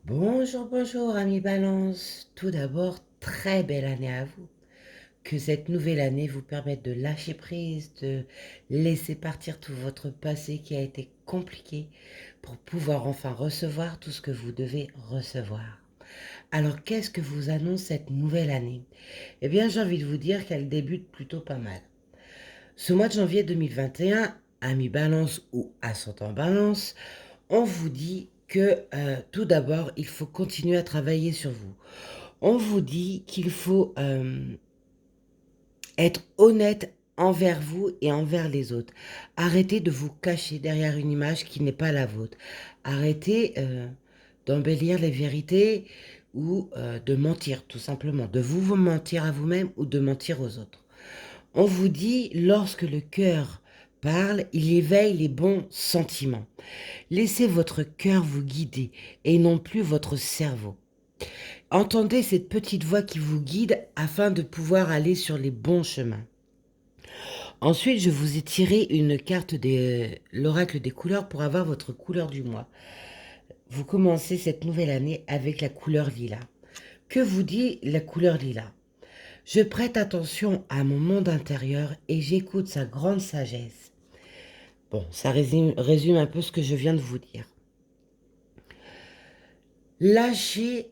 Bonjour, bonjour, amis Balance. Tout d'abord, très belle année à vous. Que cette nouvelle année vous permette de lâcher prise, de laisser partir tout votre passé qui a été compliqué pour pouvoir enfin recevoir tout ce que vous devez recevoir. Alors, qu'est-ce que vous annonce cette nouvelle année? Eh bien, j'ai envie de vous dire qu'elle débute plutôt pas mal. Ce mois de janvier 2021, amis Balance ou ascendant Balance, on vous dit que tout d'abord, il faut continuer à travailler sur vous. On vous dit qu'il faut être honnête envers vous et envers les autres. Arrêtez de vous cacher derrière une image qui n'est pas la vôtre. Arrêtez d'embellir les vérités ou de mentir, tout simplement. De vous mentir à vous-même ou de mentir aux autres. On vous dit, lorsque le cœur parle, il éveille les bons sentiments. Laissez votre cœur vous guider et non plus votre cerveau. Entendez cette petite voix qui vous guide afin de pouvoir aller sur les bons chemins. Ensuite, je vous ai tiré une carte de l'oracle des couleurs pour avoir votre couleur du mois. Vous commencez cette nouvelle année avec la couleur lilas. Que vous dit la couleur lilas? Je prête attention à mon monde intérieur et j'écoute sa grande sagesse. Bon, ça résume un peu ce que je viens de vous dire. Lâchez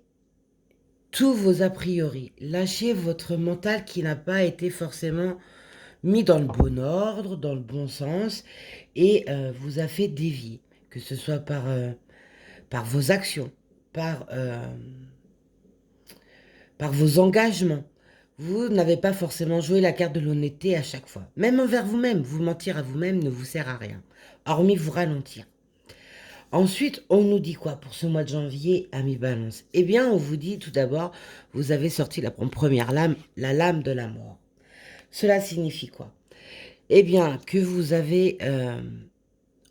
tous vos a priori. Lâchez votre mental qui n'a pas été forcément mis dans le bon ordre, dans le bon sens, et vous a fait dévier, que ce soit par vos actions, par, euh, par vos engagements. Vous n'avez pas forcément joué la carte de l'honnêteté à chaque fois. Même envers vous-même, vous mentir à vous-même ne vous sert à rien, hormis vous ralentir. Ensuite, on nous dit quoi pour ce mois de janvier, amis Balance? Eh bien, on vous dit tout d'abord, vous avez sorti la première lame, la lame de la mort. Cela signifie quoi? Eh bien, que vous avez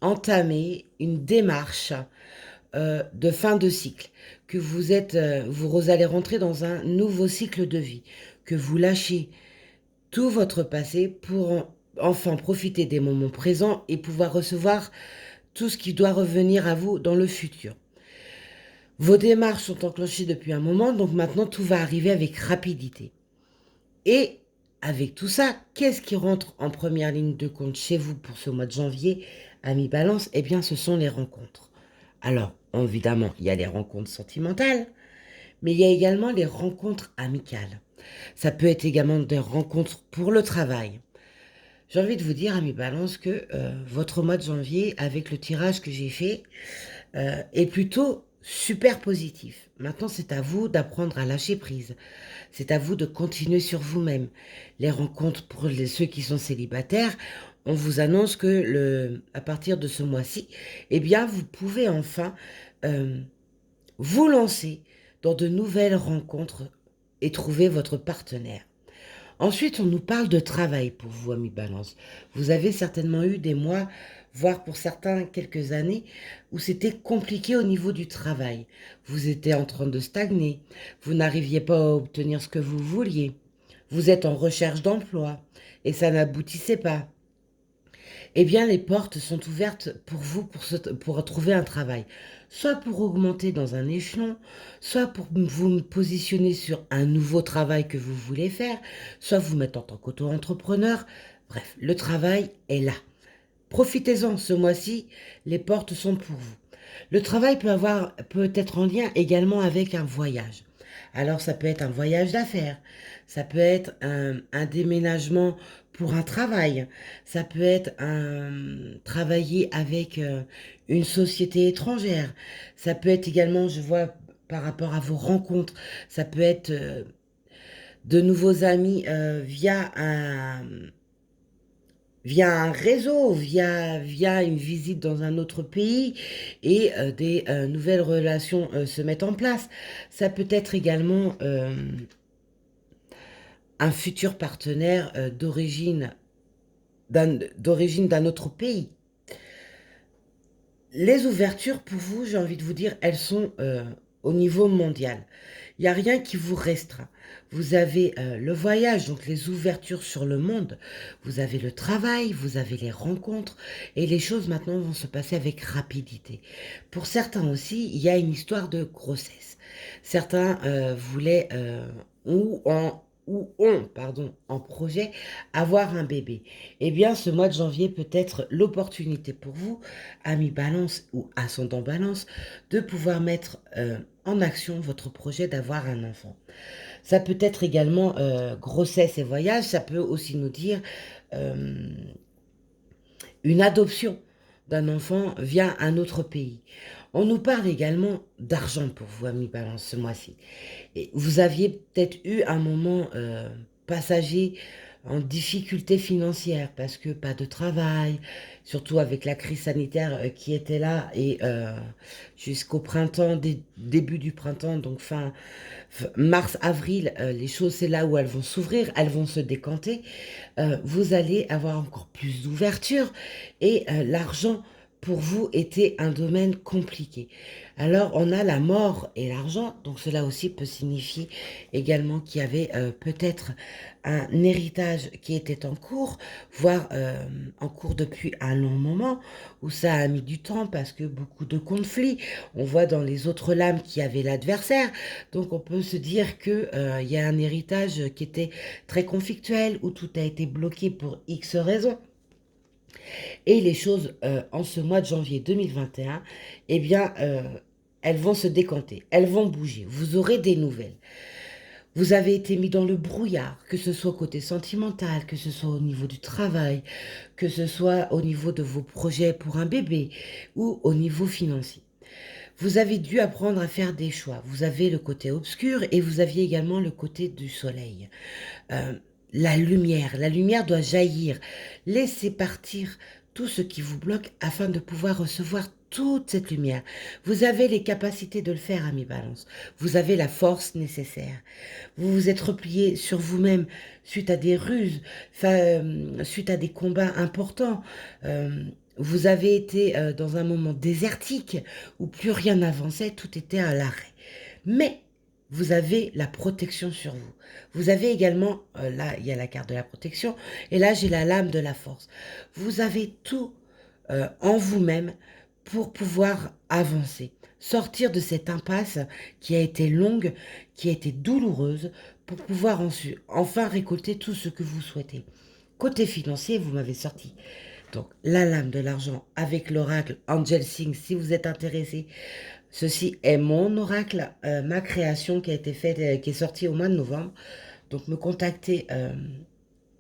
entamé une démarche de fin de cycle, que vous allez rentrer dans un nouveau cycle de vie, que vous lâchez tout votre passé pour enfin profiter des moments présents et pouvoir recevoir tout ce qui doit revenir à vous dans le futur. Vos démarches sont enclenchées depuis un moment, donc maintenant tout va arriver avec rapidité. Et avec tout ça, qu'est-ce qui rentre en première ligne de compte chez vous pour ce mois de janvier, amis Balance? Eh bien, ce sont les rencontres. Alors, évidemment, il y a les rencontres sentimentales, mais il y a également les rencontres amicales. Ça peut être également des rencontres pour le travail. J'ai envie de vous dire, amis Balance, que votre mois de janvier, avec le tirage que j'ai fait, est plutôt super positif. Maintenant, c'est à vous d'apprendre à lâcher prise. C'est à vous de continuer sur vous-même. Les rencontres pour ceux qui sont célibataires, on vous annonce que à partir de ce mois-ci, eh bien, vous pouvez enfin euh, vous lancer dans de nouvelles rencontres et trouver votre partenaire. Ensuite, on nous parle de travail pour vous, amis Balance. Vous avez certainement eu des mois, voire pour certains quelques années, où c'était compliqué au niveau du travail. Vous étiez en train de stagner, vous n'arriviez pas à obtenir ce que vous vouliez. Vous êtes en recherche d'emploi et ça n'aboutissait pas. Eh bien, les portes sont ouvertes pour vous pour trouver un travail. Soit pour augmenter dans un échelon, soit pour vous positionner sur un nouveau travail que vous voulez faire, soit vous mettre en tant qu'auto-entrepreneur. Bref, le travail est là. Profitez-en, ce mois-ci, les portes sont pour vous. Le travail peut être en lien également avec un voyage. Alors ça peut être un voyage d'affaires, ça peut être un déménagement pour un travail, ça peut être travailler avec une société étrangère, ça peut être également, je vois par rapport à vos rencontres, ça peut être de nouveaux amis via un réseau, via une visite dans un autre pays et des nouvelles relations se mettent en place. Ça peut être également un futur partenaire d'origine d'un autre pays. Les ouvertures, pour vous, j'ai envie de vous dire, elles sont au niveau mondial. Il n'y a rien qui vous restreint. Vous avez le voyage, donc les ouvertures sur le monde. Vous avez le travail, vous avez les rencontres. Et les choses maintenant vont se passer avec rapidité. Pour certains aussi, il y a une histoire de grossesse. Certains voulaient ou ont, pardon, en projet avoir un bébé. Eh bien, ce mois de janvier peut être l'opportunité pour vous, ami Balance ou ascendant Balance, de pouvoir mettre en action votre projet d'avoir un enfant. Ça peut être également grossesse et voyage, ça peut aussi nous dire euh, une adoption d'un enfant via un autre pays. On nous parle également d'argent pour vous, ami Balance, ce mois-ci. Et vous aviez peut-être eu un moment passager en difficulté financière parce que pas de travail, surtout avec la crise sanitaire qui était là et jusqu'au printemps, début du printemps, donc mars, avril, les choses c'est là où elles vont s'ouvrir, elles vont se décanter. Vous allez avoir encore plus d'ouverture et l'argent pour vous était un domaine compliqué. Alors on a la mort et l'argent, donc cela aussi peut signifier également qu'il y avait peut-être un héritage qui était en cours, voire en cours depuis un long moment, où ça a mis du temps parce que beaucoup de conflits. On voit dans les autres lames qu'il y avait l'adversaire, donc on peut se dire que il y a un héritage qui était très conflictuel, où tout a été bloqué pour X raisons. Et les choses, en ce mois de janvier 2021, eh bien, elles vont se décanter, elles vont bouger. Vous aurez des nouvelles. Vous avez été mis dans le brouillard, que ce soit côté sentimental, que ce soit au niveau du travail, que ce soit au niveau de vos projets pour un bébé ou au niveau financier. Vous avez dû apprendre à faire des choix. Vous avez le côté obscur et vous aviez également le côté du soleil. Euh, la lumière doit jaillir. Laissez partir tout ce qui vous bloque afin de pouvoir recevoir toute cette lumière. Vous avez les capacités de le faire, ami Balance. Vous avez la force nécessaire. Vous vous êtes replié sur vous-même suite à des ruses, suite à des combats importants. Vous avez été dans un moment désertique où plus rien n'avançait, tout était à l'arrêt. Mais vous avez la protection sur vous. Vous avez également, là, il y a la carte de la protection, et là, j'ai la lame de la force. Vous avez tout en vous-même pour pouvoir avancer, sortir de cette impasse qui a été longue, qui a été douloureuse, pour pouvoir enfin récolter tout ce que vous souhaitez. Côté financier, vous m'avez sorti donc la lame de l'argent avec l'oracle Angel Sing si vous êtes intéressé. Ceci est mon oracle, ma création qui a été faite, qui est sortie au mois de novembre. Donc me contactez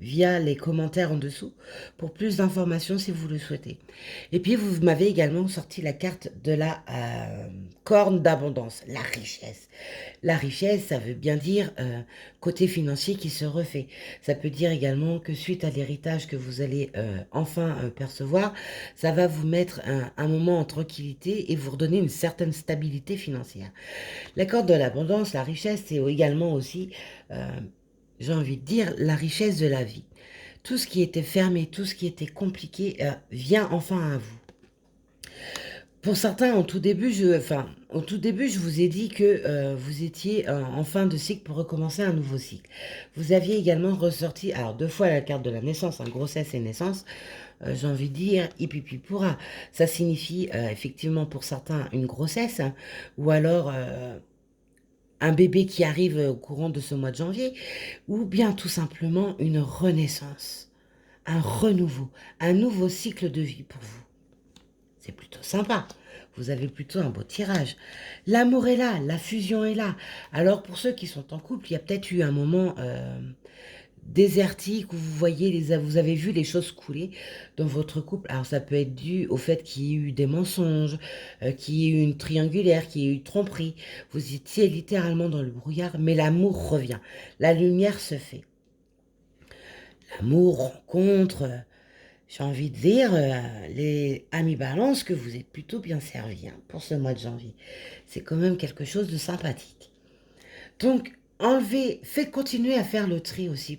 via les commentaires en dessous pour plus d'informations si vous le souhaitez. Et puis vous m'avez également sorti la carte de la corne d'abondance, la richesse. La richesse, ça veut bien dire côté financier qui se refait. Ça peut dire également que suite à l'héritage que vous allez enfin percevoir, ça va vous mettre un moment en tranquillité et vous redonner une certaine stabilité financière. La corde de l'abondance, la richesse, c'est également aussi j'ai envie de dire, la richesse de la vie. Tout ce qui était fermé, tout ce qui était compliqué vient enfin à vous. Pour certains, au tout début, je vous ai dit que vous étiez en fin de cycle pour recommencer un nouveau cycle. Vous aviez également ressorti, alors 2 fois la carte de la naissance, grossesse et naissance. J'ai envie de dire pourra. Ça signifie effectivement pour certains une grossesse, hein, ou alors un bébé qui arrive au courant de ce mois de janvier, ou bien tout simplement une renaissance, un renouveau, un nouveau cycle de vie pour vous. C'est plutôt sympa. Vous avez plutôt un beau tirage. L'amour est là, la fusion est là. Alors pour ceux qui sont en couple, il y a peut-être eu un moment désertique où vous avez vu les choses couler dans votre couple. Alors ça peut être dû au fait qu'il y ait eu des mensonges, qu'il y ait eu une triangulaire, qu'il y ait eu tromperie. Vous étiez littéralement dans le brouillard, mais l'amour revient. La lumière se fait. L'amour rencontre, j'ai envie de dire, les amis balance que vous êtes plutôt bien servis pour ce mois de janvier. C'est quand même quelque chose de sympathique. Donc, Enlevez, faites continuer à faire le tri aussi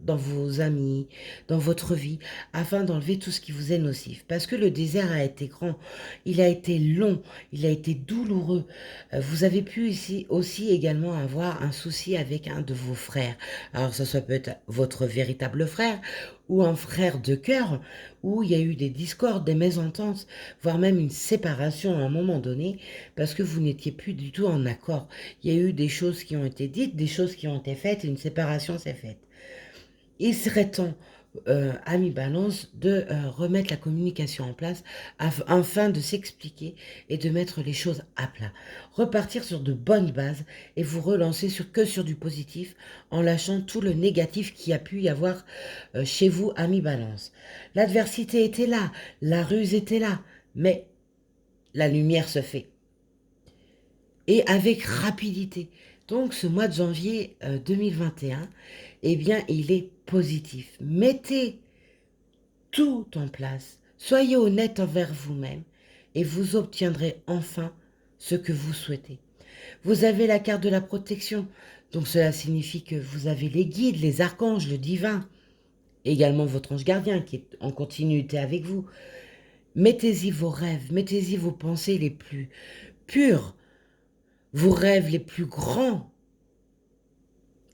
dans vos amis, dans votre vie, afin d'enlever tout ce qui vous est nocif. Parce que le désert a été grand, il a été long, il a été douloureux. Vous avez pu ici aussi également avoir un souci avec un de vos frères. Alors ça soit peut-être votre véritable frère ou un frère de cœur, où il y a eu des discordes, des mésententes, voire même une séparation à un moment donné, parce que vous n'étiez plus du tout en accord. Il y a eu des choses qui ont été dites, des choses qui ont été faites, et une séparation s'est faite. Il serait temps, amis Balance, de remettre la communication en place afin de s'expliquer et de mettre les choses à plat. Repartir sur de bonnes bases et vous relancer que sur du positif en lâchant tout le négatif qui a pu y avoir chez vous, amis Balance. L'adversité était là, la ruse était là, mais la lumière se fait et avec rapidité. Donc ce mois de janvier 2021, eh bien, il est positif. Mettez tout en place. Soyez honnête envers vous-même et vous obtiendrez enfin ce que vous souhaitez. Vous avez la carte de la protection, donc cela signifie que vous avez les guides, les archanges, le divin, également votre ange gardien qui est en continuité avec vous. Mettez-y vos rêves, mettez-y vos pensées les plus pures, vos rêves les plus grands,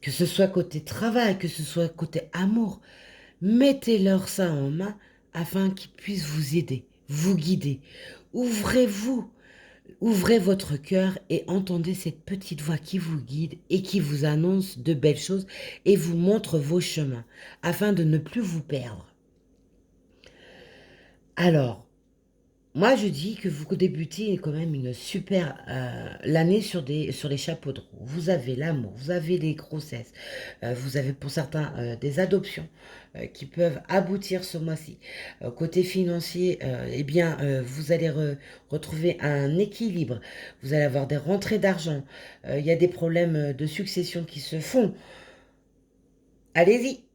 que ce soit côté travail, que ce soit côté amour. Mettez-leur ça en main afin qu'ils puissent vous aider, vous guider. Ouvrez-vous, ouvrez votre cœur et entendez cette petite voix qui vous guide et qui vous annonce de belles choses et vous montre vos chemins afin de ne plus vous perdre. Alors, moi, je dis que vous débutez quand même une super l'année sur les chapeaux de roue. Vous avez l'amour, vous avez les grossesses, vous avez pour certains des adoptions qui peuvent aboutir ce mois-ci. Côté financier, eh bien, vous allez retrouver un équilibre. Vous allez avoir des rentrées d'argent. Il y a des problèmes de succession qui se font. Allez-y,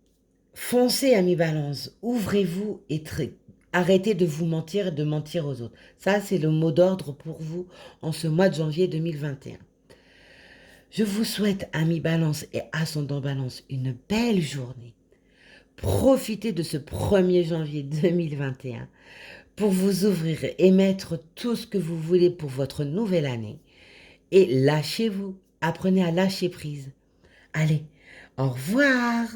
foncez, amis Balance, ouvrez-vous et arrêtez de vous mentir et de mentir aux autres. Ça, c'est le mot d'ordre pour vous en ce mois de janvier 2021. Je vous souhaite, amis Balance et ascendant Balance, une belle journée. Profitez de ce 1er janvier 2021 pour vous ouvrir et mettre tout ce que vous voulez pour votre nouvelle année. Et lâchez-vous, apprenez à lâcher prise. Allez, au revoir!